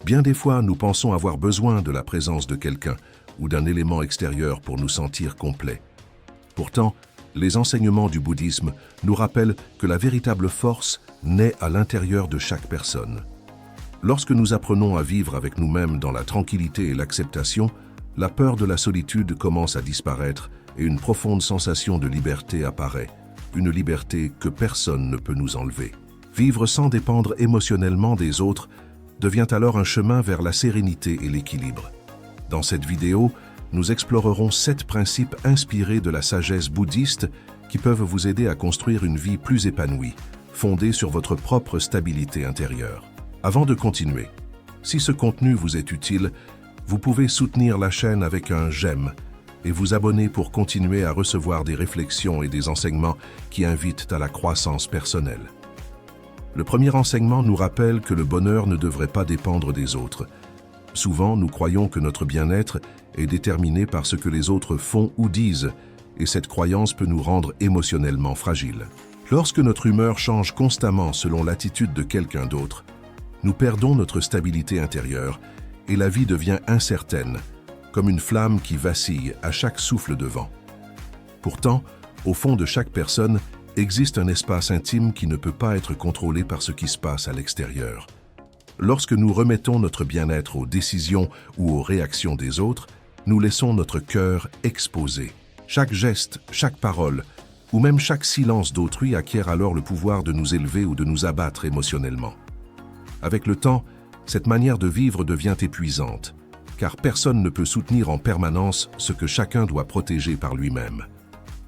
Bien des fois, nous pensons avoir besoin de la présence de quelqu'un ou d'un élément extérieur pour nous sentir complets. Pourtant, les enseignements du bouddhisme nous rappellent que la véritable force naît à l'intérieur de chaque personne. Lorsque nous apprenons à vivre avec nous-mêmes dans la tranquillité et l'acceptation, la peur de la solitude commence à disparaître et une profonde sensation de liberté apparaît, une liberté que personne ne peut nous enlever. Vivre sans dépendre émotionnellement des autres devient alors un chemin vers la sérénité et l'équilibre. Dans cette vidéo, nous explorerons 7 principes inspirés de la sagesse bouddhiste qui peuvent vous aider à construire une vie plus épanouie, fondée sur votre propre stabilité intérieure. Avant de continuer, si ce contenu vous est utile, vous pouvez soutenir la chaîne avec un j'aime et vous abonner pour continuer à recevoir des réflexions et des enseignements qui invitent à la croissance personnelle. Le premier enseignement nous rappelle que le bonheur ne devrait pas dépendre des autres. Souvent, nous croyons que notre bien-être est déterminé par ce que les autres font ou disent, et cette croyance peut nous rendre émotionnellement fragiles. Lorsque notre humeur change constamment selon l'attitude de quelqu'un d'autre, nous perdons notre stabilité intérieure et la vie devient incertaine, comme une flamme qui vacille à chaque souffle de vent. Pourtant, au fond de chaque personne, existe un espace intime qui ne peut pas être contrôlé par ce qui se passe à l'extérieur. Lorsque nous remettons notre bien-être aux décisions ou aux réactions des autres, nous laissons notre cœur exposé. Chaque geste, chaque parole, ou même chaque silence d'autrui acquiert alors le pouvoir de nous élever ou de nous abattre émotionnellement. Avec le temps, cette manière de vivre devient épuisante, car personne ne peut soutenir en permanence ce que chacun doit protéger par lui-même.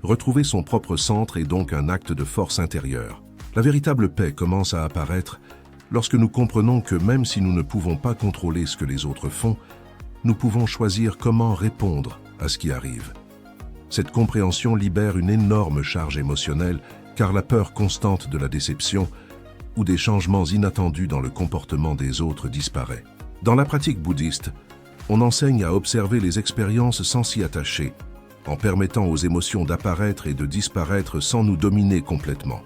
Retrouver son propre centre est donc un acte de force intérieure. La véritable paix commence à apparaître lorsque nous comprenons que même si nous ne pouvons pas contrôler ce que les autres font, nous pouvons choisir comment répondre à ce qui arrive. Cette compréhension libère une énorme charge émotionnelle, car la peur constante de la déception ou des changements inattendus dans le comportement des autres disparaît. Dans la pratique bouddhiste, on enseigne à observer les expériences sans s'y attacher, en permettant aux émotions d'apparaître et de disparaître sans nous dominer complètement.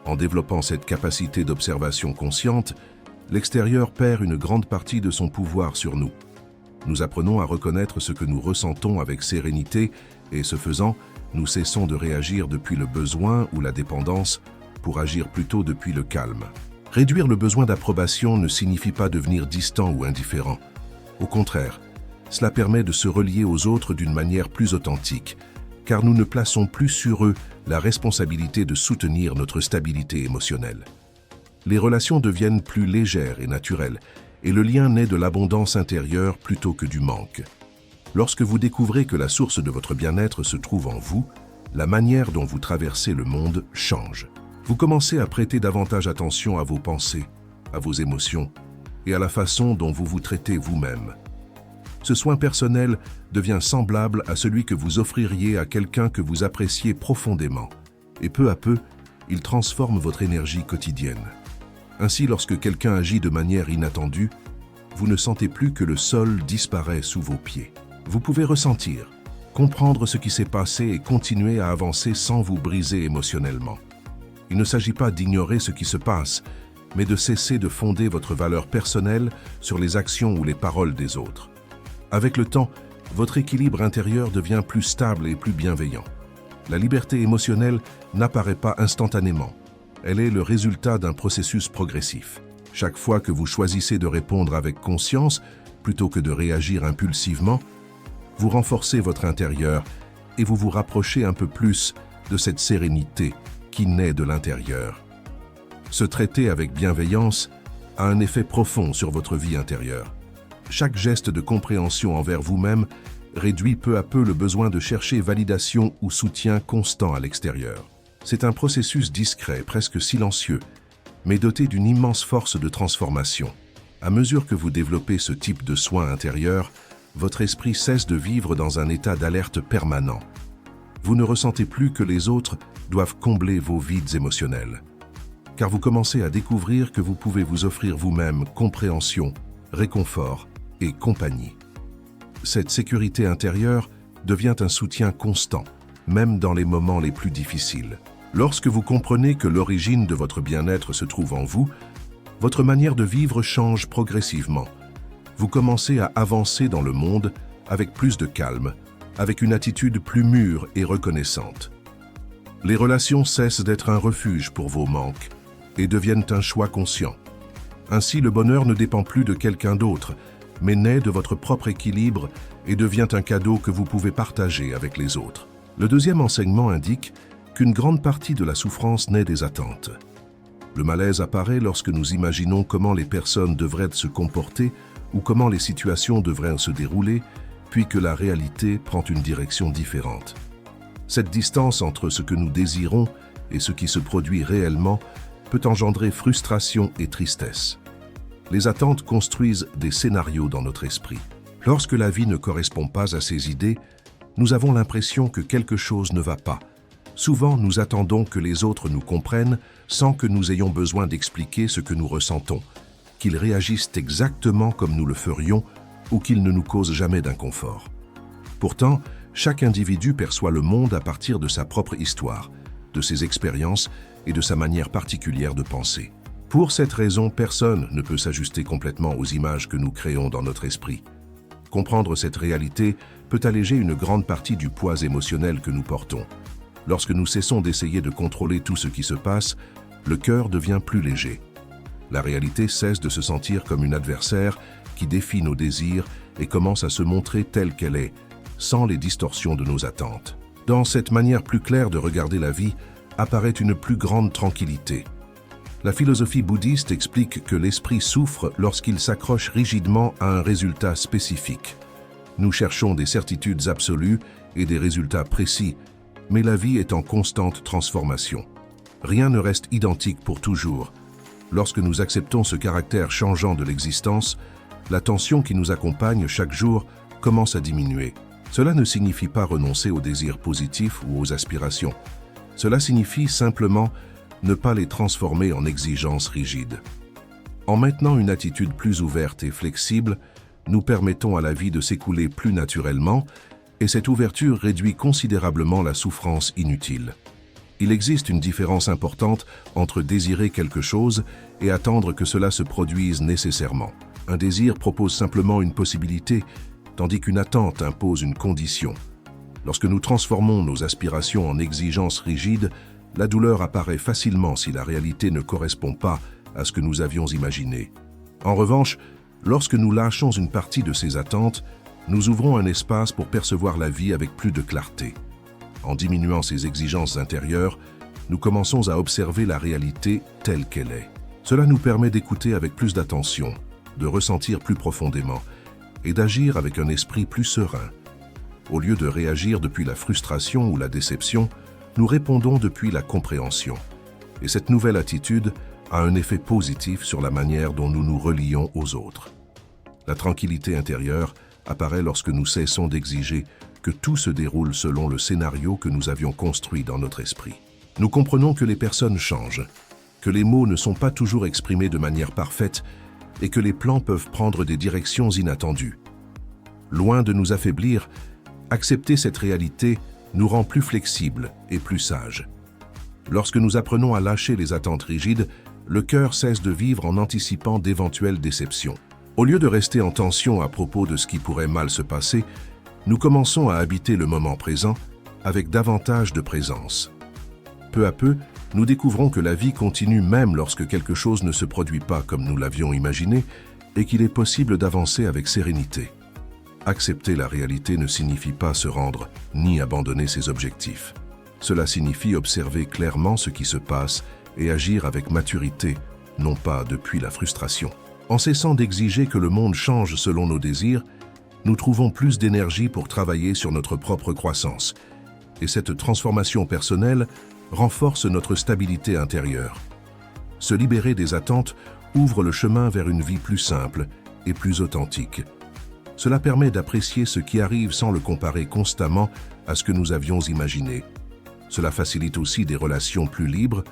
En développant cette capacité d'observation consciente, l'extérieur perd une grande partie de son pouvoir sur nous. Nous apprenons à reconnaître ce que nous ressentons avec sérénité et, ce faisant, nous cessons de réagir depuis le besoin ou la dépendance pour agir plutôt depuis le calme. Réduire le besoin d'approbation ne signifie pas devenir distant ou indifférent. Au contraire, cela permet de se relier aux autres d'une manière plus authentique, car nous ne plaçons plus sur eux la responsabilité de soutenir notre stabilité émotionnelle. Les relations deviennent plus légères et naturelles, et le lien naît de l'abondance intérieure plutôt que du manque. Lorsque vous découvrez que la source de votre bien-être se trouve en vous, la manière dont vous traversez le monde change. Vous commencez à prêter davantage attention à vos pensées, à vos émotions, et à la façon dont vous vous traitez vous-même. Ce soin personnel devient semblable à celui que vous offririez à quelqu'un que vous appréciez profondément, et peu à peu, il transforme votre énergie quotidienne. Ainsi, lorsque quelqu'un agit de manière inattendue, vous ne sentez plus que le sol disparaît sous vos pieds. Vous pouvez ressentir, comprendre ce qui s'est passé et continuer à avancer sans vous briser émotionnellement. Il ne s'agit pas d'ignorer ce qui se passe, mais de cesser de fonder votre valeur personnelle sur les actions ou les paroles des autres. Avec le temps, votre équilibre intérieur devient plus stable et plus bienveillant. La liberté émotionnelle n'apparaît pas instantanément. Elle est le résultat d'un processus progressif. Chaque fois que vous choisissez de répondre avec conscience, plutôt que de réagir impulsivement, vous renforcez votre intérieur et vous vous rapprochez un peu plus de cette sérénité qui naît de l'intérieur. Se traiter avec bienveillance a un effet profond sur votre vie intérieure. Chaque geste de compréhension envers vous-même réduit peu à peu le besoin de chercher validation ou soutien constant à l'extérieur. C'est un processus discret, presque silencieux, mais doté d'une immense force de transformation. À mesure que vous développez ce type de soin intérieur, votre esprit cesse de vivre dans un état d'alerte permanent. Vous ne ressentez plus que les autres doivent combler vos vides émotionnels, car vous commencez à découvrir que vous pouvez vous offrir vous-même compréhension, réconfort et compagnie. Cette sécurité intérieure devient un soutien constant, même dans les moments les plus difficiles. Lorsque vous comprenez que l'origine de votre bien-être se trouve en vous, votre manière de vivre change progressivement. Vous commencez à avancer dans le monde avec plus de calme, avec une attitude plus mûre et reconnaissante. Les relations cessent d'être un refuge pour vos manques et deviennent un choix conscient. Ainsi, le bonheur ne dépend plus de quelqu'un d'autre, mais naît de votre propre équilibre et devient un cadeau que vous pouvez partager avec les autres. Le deuxième enseignement indique qu'une grande partie de la souffrance naît des attentes. Le malaise apparaît lorsque nous imaginons comment les personnes devraient se comporter ou comment les situations devraient se dérouler, puis que la réalité prend une direction différente. Cette distance entre ce que nous désirons et ce qui se produit réellement peut engendrer frustration et tristesse. Les attentes construisent des scénarios dans notre esprit. Lorsque la vie ne correspond pas à ces idées, nous avons l'impression que quelque chose ne va pas. Souvent, nous attendons que les autres nous comprennent sans que nous ayons besoin d'expliquer ce que nous ressentons, qu'ils réagissent exactement comme nous le ferions ou qu'ils ne nous causent jamais d'inconfort. Pourtant, chaque individu perçoit le monde à partir de sa propre histoire, de ses expériences et de sa manière particulière de penser. Pour cette raison, personne ne peut s'ajuster complètement aux images que nous créons dans notre esprit. Comprendre cette réalité peut alléger une grande partie du poids émotionnel que nous portons. Lorsque nous cessons d'essayer de contrôler tout ce qui se passe, le cœur devient plus léger. La réalité cesse de se sentir comme une adversaire qui défie nos désirs et commence à se montrer telle qu'elle est, sans les distorsions de nos attentes. Dans cette manière plus claire de regarder la vie, apparaît une plus grande tranquillité. La philosophie bouddhiste explique que l'esprit souffre lorsqu'il s'accroche rigidement à un résultat spécifique. Nous cherchons des certitudes absolues et des résultats précis, mais la vie est en constante transformation. Rien ne reste identique pour toujours. Lorsque nous acceptons ce caractère changeant de l'existence, la tension qui nous accompagne chaque jour commence à diminuer. Cela ne signifie pas renoncer aux désirs positifs ou aux aspirations. Cela signifie simplement ne pas les transformer en exigences rigides. En maintenant une attitude plus ouverte et flexible, nous permettons à la vie de s'écouler plus naturellement et cette ouverture réduit considérablement la souffrance inutile. Il existe une différence importante entre désirer quelque chose et attendre que cela se produise nécessairement. Un désir propose simplement une possibilité, tandis qu'une attente impose une condition. Lorsque nous transformons nos aspirations en exigences rigides, la douleur apparaît facilement si la réalité ne correspond pas à ce que nous avions imaginé. En revanche, lorsque nous lâchons une partie de ces attentes, nous ouvrons un espace pour percevoir la vie avec plus de clarté. En diminuant ces exigences intérieures, nous commençons à observer la réalité telle qu'elle est. Cela nous permet d'écouter avec plus d'attention, de ressentir plus profondément et d'agir avec un esprit plus serein. Au lieu de réagir depuis la frustration ou la déception, nous répondons depuis la compréhension. Et cette nouvelle attitude a un effet positif sur la manière dont nous nous relions aux autres. La tranquillité intérieure apparaît lorsque nous cessons d'exiger que tout se déroule selon le scénario que nous avions construit dans notre esprit. Nous comprenons que les personnes changent, que les mots ne sont pas toujours exprimés de manière parfaite et que les plans peuvent prendre des directions inattendues. Loin de nous affaiblir, accepter cette réalité nous rend plus flexibles et plus sages. Lorsque nous apprenons à lâcher les attentes rigides, le cœur cesse de vivre en anticipant d'éventuelles déceptions. Au lieu de rester en tension à propos de ce qui pourrait mal se passer, nous commençons à habiter le moment présent avec davantage de présence. Peu à peu, nous découvrons que la vie continue même lorsque quelque chose ne se produit pas comme nous l'avions imaginé et qu'il est possible d'avancer avec sérénité. Accepter la réalité ne signifie pas se rendre ni abandonner ses objectifs. Cela signifie observer clairement ce qui se passe et agir avec maturité, non pas depuis la frustration. En cessant d'exiger que le monde change selon nos désirs, nous trouvons plus d'énergie pour travailler sur notre propre croissance. Et cette transformation personnelle renforce notre stabilité intérieure. Se libérer des attentes ouvre le chemin vers une vie plus simple et plus authentique. Cela permet d'apprécier ce qui arrive sans le comparer constamment à ce que nous avions imaginé. Cela facilite aussi des relations plus libres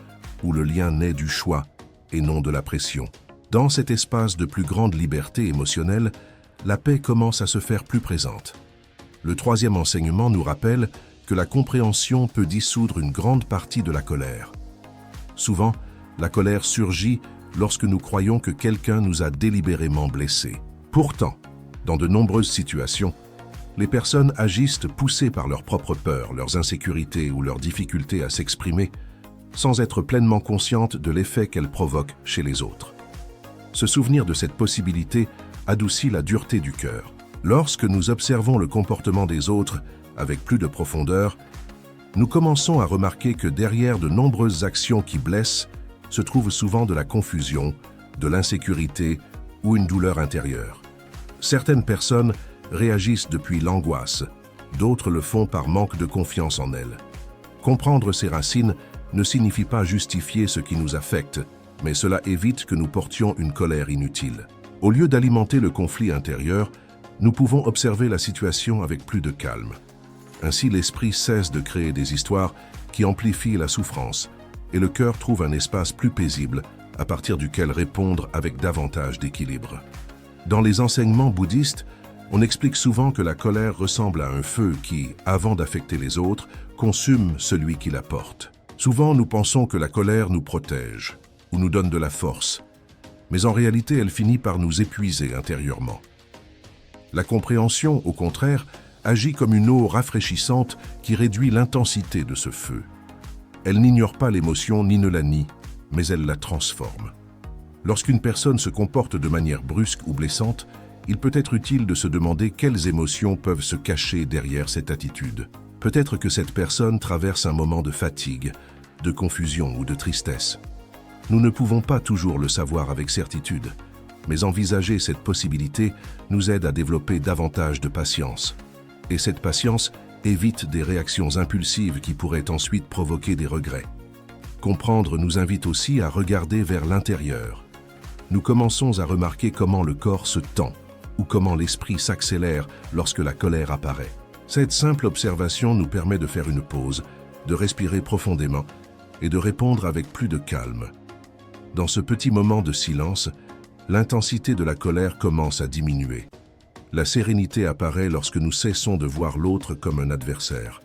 où le lien naît du choix et non de la pression. Dans cet espace de plus grande liberté émotionnelle, la paix commence à se faire plus présente. Le troisième enseignement nous rappelle que la compréhension peut dissoudre une grande partie de la colère. Souvent, la colère surgit lorsque nous croyons que quelqu'un nous a délibérément blessés. Pourtant, dans de nombreuses situations, les personnes agissent poussées par leurs propres peurs, leurs insécurités ou leurs difficultés à s'exprimer, sans être pleinement conscientes de l'effet qu'elles provoquent chez les autres. Se souvenir de cette possibilité adoucit la dureté du cœur. Lorsque nous observons le comportement des autres avec plus de profondeur, nous commençons à remarquer que derrière de nombreuses actions qui blessent se trouve souvent de la confusion, de l'insécurité ou une douleur intérieure. Certaines personnes réagissent depuis l'angoisse, d'autres le font par manque de confiance en elles. Comprendre ces racines ne signifie pas justifier ce qui nous affecte, mais cela évite que nous portions une colère inutile. Au lieu d'alimenter le conflit intérieur, nous pouvons observer la situation avec plus de calme. Ainsi, l'esprit cesse de créer des histoires qui amplifient la souffrance, et le cœur trouve un espace plus paisible à partir duquel répondre avec davantage d'équilibre. Dans les enseignements bouddhistes, on explique souvent que la colère ressemble à un feu qui, avant d'affecter les autres, consume celui qui la porte. Souvent, nous pensons que la colère nous protège ou nous donne de la force, mais en réalité, elle finit par nous épuiser intérieurement. La compréhension, au contraire, agit comme une eau rafraîchissante qui réduit l'intensité de ce feu. Elle n'ignore pas l'émotion ni ne la nie, mais elle la transforme. Lorsqu'une personne se comporte de manière brusque ou blessante, il peut être utile de se demander quelles émotions peuvent se cacher derrière cette attitude. Peut-être que cette personne traverse un moment de fatigue, de confusion ou de tristesse. Nous ne pouvons pas toujours le savoir avec certitude, mais envisager cette possibilité nous aide à développer davantage de patience. Et cette patience évite des réactions impulsives qui pourraient ensuite provoquer des regrets. Comprendre nous invite aussi à regarder vers l'intérieur. Nous commençons à remarquer comment le corps se tend ou comment l'esprit s'accélère lorsque la colère apparaît. Cette simple observation nous permet de faire une pause, de respirer profondément et de répondre avec plus de calme. Dans ce petit moment de silence, l'intensité de la colère commence à diminuer. La sérénité apparaît lorsque nous cessons de voir l'autre comme un adversaire.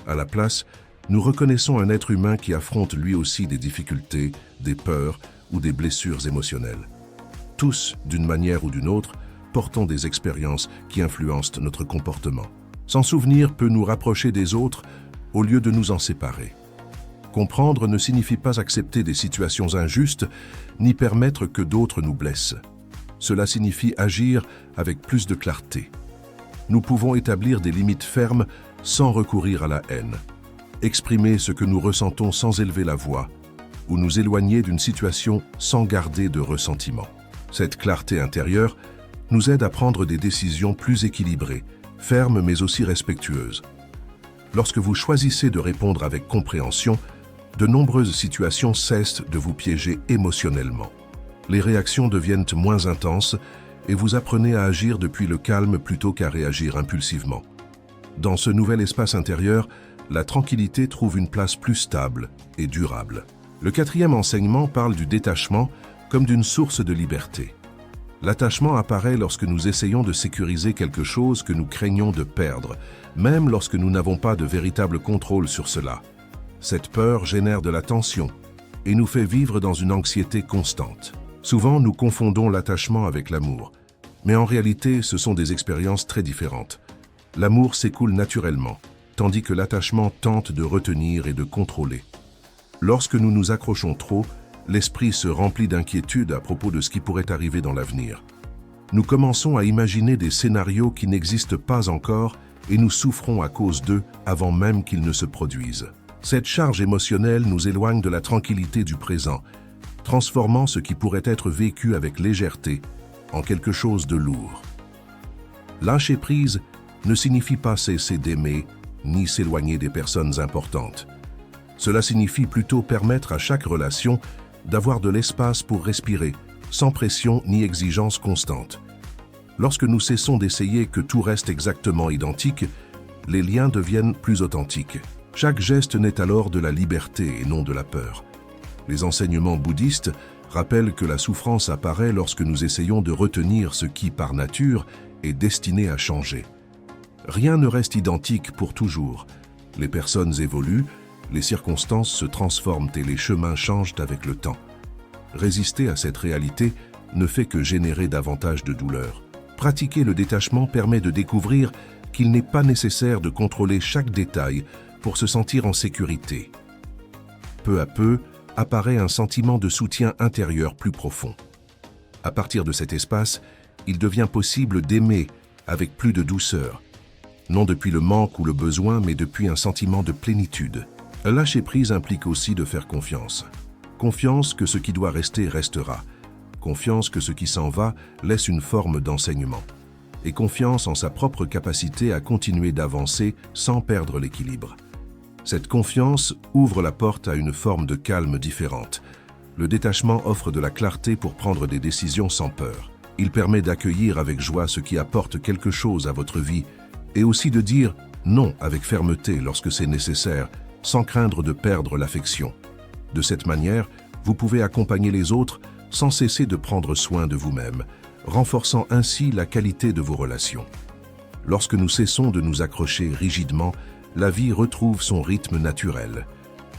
À la place, nous reconnaissons un être humain qui affronte lui aussi des difficultés, des peurs ou des blessures émotionnelles. Tous, d'une manière ou d'une autre, portons des expériences qui influencent notre comportement. S'en souvenir peut nous rapprocher des autres au lieu de nous en séparer. Comprendre ne signifie pas accepter des situations injustes, ni permettre que d'autres nous blessent. Cela signifie agir avec plus de clarté. Nous pouvons établir des limites fermes sans recourir à la haine, exprimer ce que nous ressentons sans élever la voix, ou nous éloigner d'une situation sans garder de ressentiment. Cette clarté intérieure nous aide à prendre des décisions plus équilibrées, fermes mais aussi respectueuses. Lorsque vous choisissez de répondre avec compréhension, de nombreuses situations cessent de vous piéger émotionnellement. Les réactions deviennent moins intenses et vous apprenez à agir depuis le calme plutôt qu'à réagir impulsivement. Dans ce nouvel espace intérieur, la tranquillité trouve une place plus stable et durable. Le quatrième enseignement parle du détachement comme d'une source de liberté. L'attachement apparaît lorsque nous essayons de sécuriser quelque chose que nous craignons de perdre, même lorsque nous n'avons pas de véritable contrôle sur cela. Cette peur génère de la tension et nous fait vivre dans une anxiété constante. Souvent, nous confondons l'attachement avec l'amour, mais en réalité, ce sont des expériences très différentes. L'amour s'écoule naturellement, tandis que l'attachement tente de retenir et de contrôler. Lorsque nous nous accrochons trop, l'esprit se remplit d'inquiétude à propos de ce qui pourrait arriver dans l'avenir. Nous commençons à imaginer des scénarios qui n'existent pas encore et nous souffrons à cause d'eux avant même qu'ils ne se produisent. Cette charge émotionnelle nous éloigne de la tranquillité du présent, transformant ce qui pourrait être vécu avec légèreté en quelque chose de lourd. Lâcher prise ne signifie pas cesser d'aimer ni s'éloigner des personnes importantes. Cela signifie plutôt permettre à chaque relation d'avoir de l'espace pour respirer, sans pression ni exigence constante. Lorsque nous cessons d'essayer que tout reste exactement identique, les liens deviennent plus authentiques. Chaque geste naît alors de la liberté et non de la peur. Les enseignements bouddhistes rappellent que la souffrance apparaît lorsque nous essayons de retenir ce qui, par nature, est destiné à changer. Rien ne reste identique pour toujours. Les personnes évoluent, les circonstances se transforment et les chemins changent avec le temps. Résister à cette réalité ne fait que générer davantage de douleur. Pratiquer le détachement permet de découvrir qu'il n'est pas nécessaire de contrôler chaque détail pour se sentir en sécurité. Peu à peu, apparaît un sentiment de soutien intérieur plus profond. À partir de cet espace, il devient possible d'aimer avec plus de douceur, non depuis le manque ou le besoin, mais depuis un sentiment de plénitude. Lâcher prise implique aussi de faire confiance. Confiance que ce qui doit rester restera. Confiance que ce qui s'en va laisse une forme d'enseignement. Et confiance en sa propre capacité à continuer d'avancer sans perdre l'équilibre. Cette confiance ouvre la porte à une forme de calme différente. Le détachement offre de la clarté pour prendre des décisions sans peur. Il permet d'accueillir avec joie ce qui apporte quelque chose à votre vie et aussi de dire non avec fermeté lorsque c'est nécessaire, sans craindre de perdre l'affection. De cette manière, vous pouvez accompagner les autres sans cesser de prendre soin de vous-même, renforçant ainsi la qualité de vos relations. Lorsque nous cessons de nous accrocher rigidement, la vie retrouve son rythme naturel.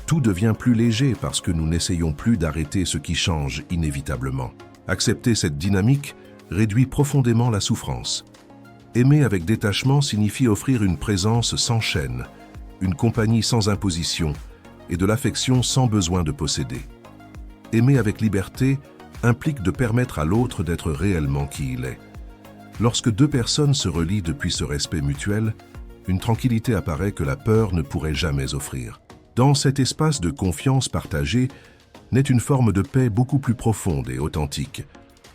Tout devient plus léger parce que nous n'essayons plus d'arrêter ce qui change inévitablement. Accepter cette dynamique réduit profondément la souffrance. Aimer avec détachement signifie offrir une présence sans chaîne, une compagnie sans imposition et de l'affection sans besoin de posséder. Aimer avec liberté implique de permettre à l'autre d'être réellement qui il est. Lorsque deux personnes se relient depuis ce respect mutuel, une tranquillité apparaît que la peur ne pourrait jamais offrir. Dans cet espace de confiance partagée, naît une forme de paix beaucoup plus profonde et authentique.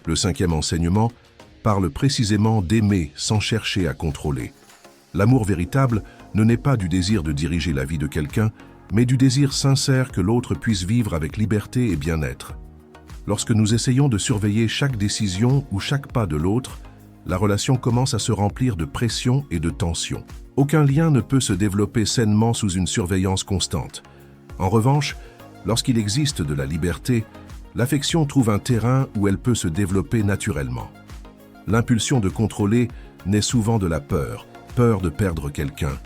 Le cinquième enseignement parle précisément d'aimer sans chercher à contrôler. L'amour véritable ne naît pas du désir de diriger la vie de quelqu'un, mais du désir sincère que l'autre puisse vivre avec liberté et bien-être. Lorsque nous essayons de surveiller chaque décision ou chaque pas de l'autre, la relation commence à se remplir de pression et de tension. Aucun lien ne peut se développer sainement sous une surveillance constante. En revanche, lorsqu'il existe de la liberté, l'affection trouve un terrain où elle peut se développer naturellement. L'impulsion de contrôler naît souvent de la peur, peur de perdre quelqu'un,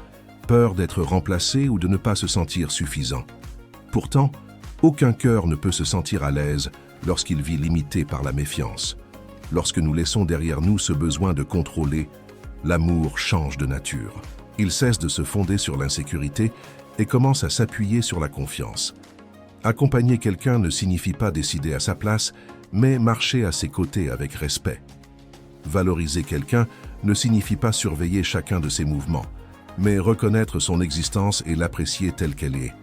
peur d'être remplacé ou de ne pas se sentir suffisant. Pourtant, aucun cœur ne peut se sentir à l'aise lorsqu'il vit limité par la méfiance. Lorsque nous laissons derrière nous ce besoin de contrôler, l'amour change de nature. Il cesse de se fonder sur l'insécurité et commence à s'appuyer sur la confiance. Accompagner quelqu'un ne signifie pas décider à sa place, mais marcher à ses côtés avec respect. Valoriser quelqu'un ne signifie pas surveiller chacun de ses mouvements, mais reconnaître son existence et l'apprécier telle qu'elle est.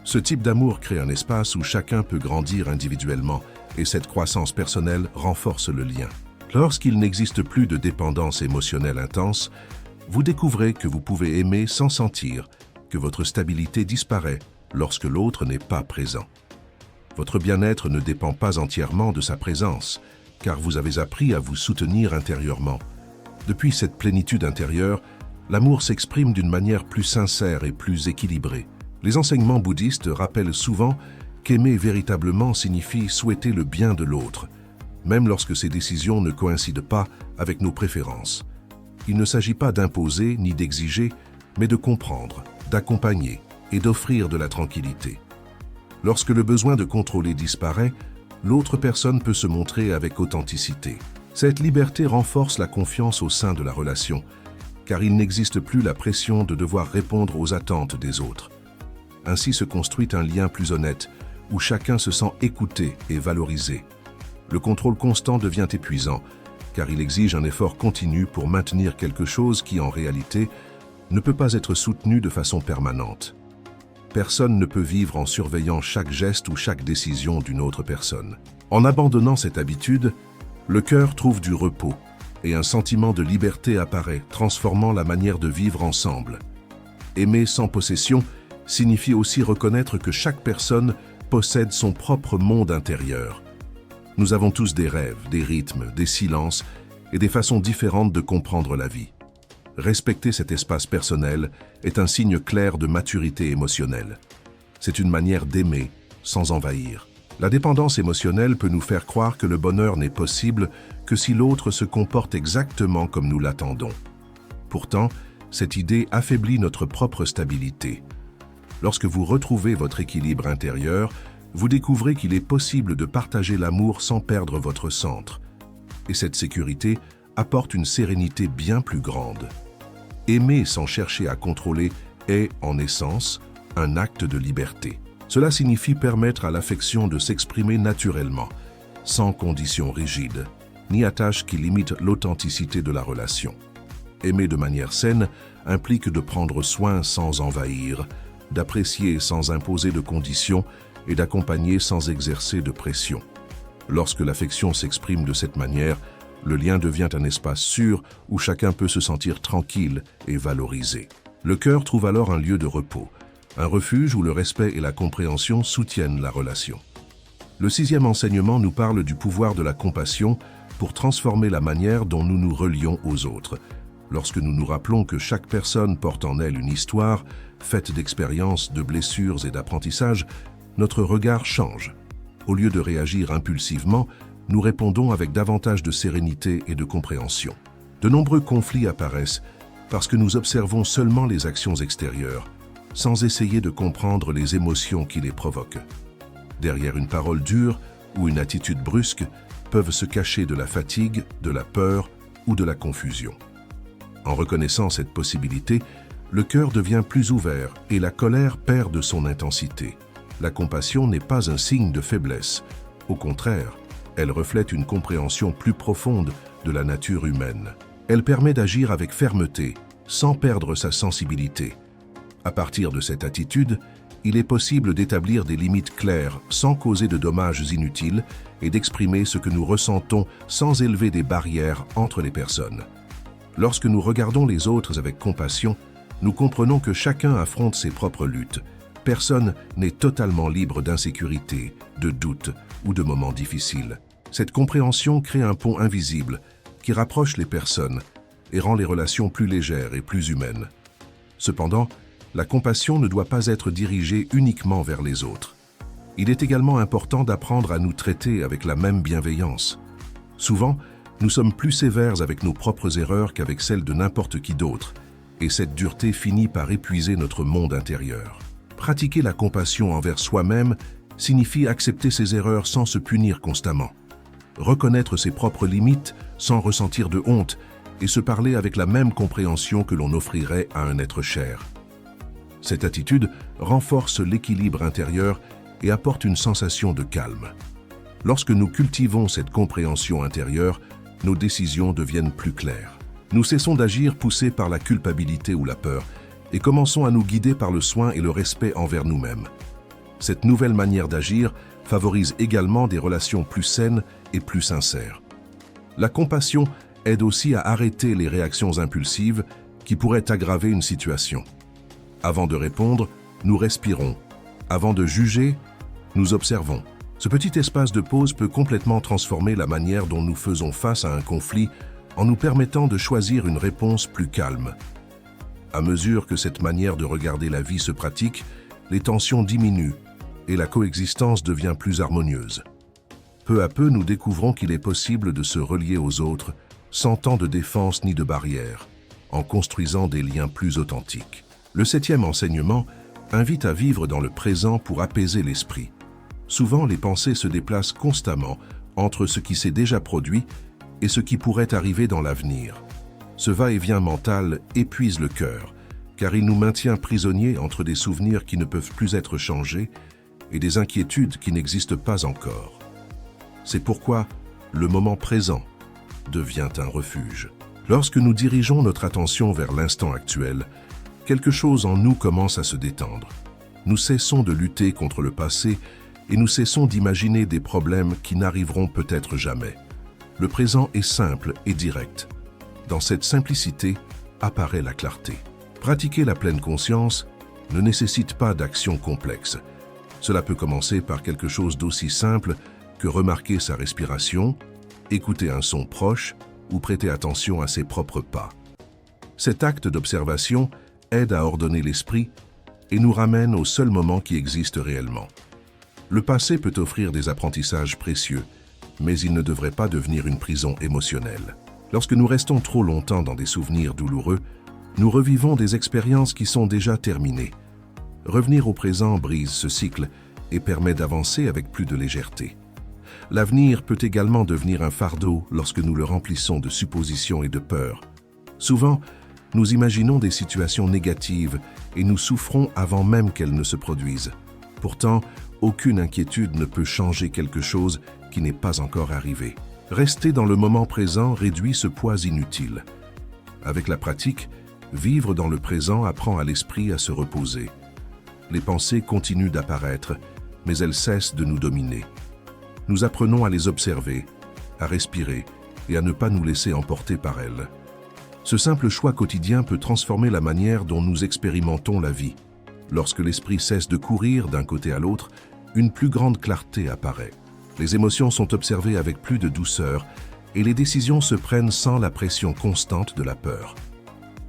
Ce type d'amour crée un espace où chacun peut grandir individuellement et cette croissance personnelle renforce le lien. Lorsqu'il n'existe plus de dépendance émotionnelle intense, vous découvrez que vous pouvez aimer sans sentir que votre stabilité disparaît lorsque l'autre n'est pas présent. Votre bien-être ne dépend pas entièrement de sa présence, car vous avez appris à vous soutenir intérieurement. Depuis cette plénitude intérieure, l'amour s'exprime d'une manière plus sincère et plus équilibrée. Les enseignements bouddhistes rappellent souvent qu'aimer véritablement signifie souhaiter le bien de l'autre, même lorsque ces décisions ne coïncident pas avec nos préférences. Il ne s'agit pas d'imposer ni d'exiger, mais de comprendre, d'accompagner et d'offrir de la tranquillité. Lorsque le besoin de contrôler disparaît, l'autre personne peut se montrer avec authenticité. Cette liberté renforce la confiance au sein de la relation, car il n'existe plus la pression de devoir répondre aux attentes des autres. Ainsi se construit un lien plus honnête, où chacun se sent écouté et valorisé. Le contrôle constant devient épuisant, car il exige un effort continu pour maintenir quelque chose qui, en réalité, ne peut pas être soutenu de façon permanente. Personne ne peut vivre en surveillant chaque geste ou chaque décision d'une autre personne. En abandonnant cette habitude, le cœur trouve du repos et un sentiment de liberté apparaît, transformant la manière de vivre ensemble. Aimer sans possession signifie aussi reconnaître que chaque personne possède son propre monde intérieur. Nous avons tous des rêves, des rythmes, des silences et des façons différentes de comprendre la vie. Respecter cet espace personnel est un signe clair de maturité émotionnelle. C'est une manière d'aimer sans envahir. La dépendance émotionnelle peut nous faire croire que le bonheur n'est possible que si l'autre se comporte exactement comme nous l'attendons. Pourtant, cette idée affaiblit notre propre stabilité. Lorsque vous retrouvez votre équilibre intérieur, vous découvrez qu'il est possible de partager l'amour sans perdre votre centre. Et cette sécurité apporte une sérénité bien plus grande. Aimer sans chercher à contrôler est, en essence, un acte de liberté. Cela signifie permettre à l'affection de s'exprimer naturellement, sans conditions rigides, ni attaches qui limitent l'authenticité de la relation. Aimer de manière saine implique de prendre soin sans envahir, d'apprécier sans imposer de conditions et d'accompagner sans exercer de pression. Lorsque l'affection s'exprime de cette manière, le lien devient un espace sûr où chacun peut se sentir tranquille et valorisé. Le cœur trouve alors un lieu de repos, un refuge où le respect et la compréhension soutiennent la relation. Le 6e enseignement nous parle du pouvoir de la compassion pour transformer la manière dont nous nous relions aux autres. Lorsque nous nous rappelons que chaque personne porte en elle une histoire, faite d'expériences, de blessures et d'apprentissages, notre regard change. Au lieu de réagir impulsivement, nous répondons avec davantage de sérénité et de compréhension. De nombreux conflits apparaissent parce que nous observons seulement les actions extérieures, sans essayer de comprendre les émotions qui les provoquent. Derrière une parole dure ou une attitude brusque peuvent se cacher de la fatigue, de la peur ou de la confusion. En reconnaissant cette possibilité, le cœur devient plus ouvert et la colère perd de son intensité. La compassion n'est pas un signe de faiblesse. Au contraire, elle reflète une compréhension plus profonde de la nature humaine. Elle permet d'agir avec fermeté, sans perdre sa sensibilité. À partir de cette attitude, il est possible d'établir des limites claires sans causer de dommages inutiles et d'exprimer ce que nous ressentons sans élever des barrières entre les personnes. Lorsque nous regardons les autres avec compassion, nous comprenons que chacun affronte ses propres luttes. Personne n'est totalement libre d'insécurité, de doutes ou de moments difficiles. Cette compréhension crée un pont invisible qui rapproche les personnes et rend les relations plus légères et plus humaines. Cependant, la compassion ne doit pas être dirigée uniquement vers les autres. Il est également important d'apprendre à nous traiter avec la même bienveillance. Souvent, nous sommes plus sévères avec nos propres erreurs qu'avec celles de n'importe qui d'autre, et cette dureté finit par épuiser notre monde intérieur. Pratiquer la compassion envers soi-même signifie accepter ses erreurs sans se punir constamment, reconnaître ses propres limites sans ressentir de honte et se parler avec la même compréhension que l'on offrirait à un être cher. Cette attitude renforce l'équilibre intérieur et apporte une sensation de calme. Lorsque nous cultivons cette compréhension intérieure, nos décisions deviennent plus claires. Nous cessons d'agir poussés par la culpabilité ou la peur et commençons à nous guider par le soin et le respect envers nous-mêmes. Cette nouvelle manière d'agir favorise également des relations plus saines et plus sincères. La compassion aide aussi à arrêter les réactions impulsives qui pourraient aggraver une situation. Avant de répondre, nous respirons. Avant de juger, nous observons. Ce petit espace de pause peut complètement transformer la manière dont nous faisons face à un conflit en nous permettant de choisir une réponse plus calme. À mesure que cette manière de regarder la vie se pratique, les tensions diminuent et la coexistence devient plus harmonieuse. Peu à peu, nous découvrons qu'il est possible de se relier aux autres sans tant de défense ni de barrière, en construisant des liens plus authentiques. Le 7e enseignement invite à vivre dans le présent pour apaiser l'esprit. Souvent, les pensées se déplacent constamment entre ce qui s'est déjà produit et ce qui pourrait arriver dans l'avenir. Ce va-et-vient mental épuise le cœur, car il nous maintient prisonniers entre des souvenirs qui ne peuvent plus être changés et des inquiétudes qui n'existent pas encore. C'est pourquoi le moment présent devient un refuge. Lorsque nous dirigeons notre attention vers l'instant actuel, quelque chose en nous commence à se détendre. Nous cessons de lutter contre le passé et nous cessons d'imaginer des problèmes qui n'arriveront peut-être jamais. Le présent est simple et direct. Dans cette simplicité apparaît la clarté. Pratiquer la pleine conscience ne nécessite pas d'action complexe. Cela peut commencer par quelque chose d'aussi simple que remarquer sa respiration, écouter un son proche ou prêter attention à ses propres pas. Cet acte d'observation aide à ordonner l'esprit et nous ramène au seul moment qui existe réellement. Le passé peut offrir des apprentissages précieux, mais il ne devrait pas devenir une prison émotionnelle. Lorsque nous restons trop longtemps dans des souvenirs douloureux, nous revivons des expériences qui sont déjà terminées. Revenir au présent brise ce cycle et permet d'avancer avec plus de légèreté. L'avenir peut également devenir un fardeau lorsque nous le remplissons de suppositions et de peurs. Souvent, nous imaginons des situations négatives et nous souffrons avant même qu'elles ne se produisent. Pourtant, aucune inquiétude ne peut changer quelque chose qui n'est pas encore arrivé. Rester dans le moment présent réduit ce poids inutile. Avec la pratique, vivre dans le présent apprend à l'esprit à se reposer. Les pensées continuent d'apparaître, mais elles cessent de nous dominer. Nous apprenons à les observer, à respirer et à ne pas nous laisser emporter par elles. Ce simple choix quotidien peut transformer la manière dont nous expérimentons la vie. Lorsque l'esprit cesse de courir d'un côté à l'autre, une plus grande clarté apparaît. Les émotions sont observées avec plus de douceur et les décisions se prennent sans la pression constante de la peur.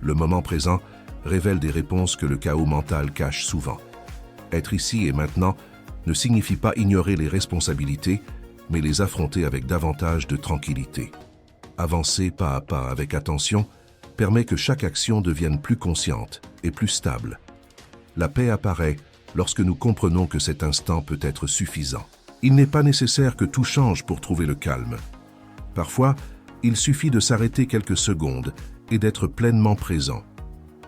Le moment présent révèle des réponses que le chaos mental cache souvent. Être ici et maintenant ne signifie pas ignorer les responsabilités, mais les affronter avec davantage de tranquillité. Avancer pas à pas avec attention permet que chaque action devienne plus consciente et plus stable. La paix apparaît lorsque nous comprenons que cet instant peut être suffisant. Il n'est pas nécessaire que tout change pour trouver le calme. Parfois, il suffit de s'arrêter quelques secondes et d'être pleinement présent.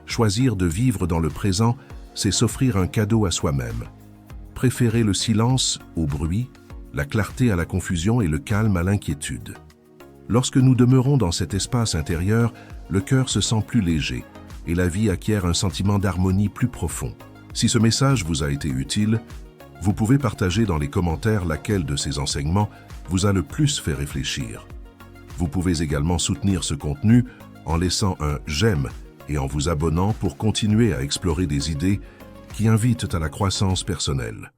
Choisir de vivre dans le présent, c'est s'offrir un cadeau à soi-même. Préférer le silence au bruit, la clarté à la confusion et le calme à l'inquiétude. Lorsque nous demeurons dans cet espace intérieur, le cœur se sent plus léger et la vie acquiert un sentiment d'harmonie plus profond. Si ce message vous a été utile, vous pouvez partager dans les commentaires laquelle de ces enseignements vous a le plus fait réfléchir. Vous pouvez également soutenir ce contenu en laissant un « j'aime » et en vous abonnant pour continuer à explorer des idées qui invitent à la croissance personnelle.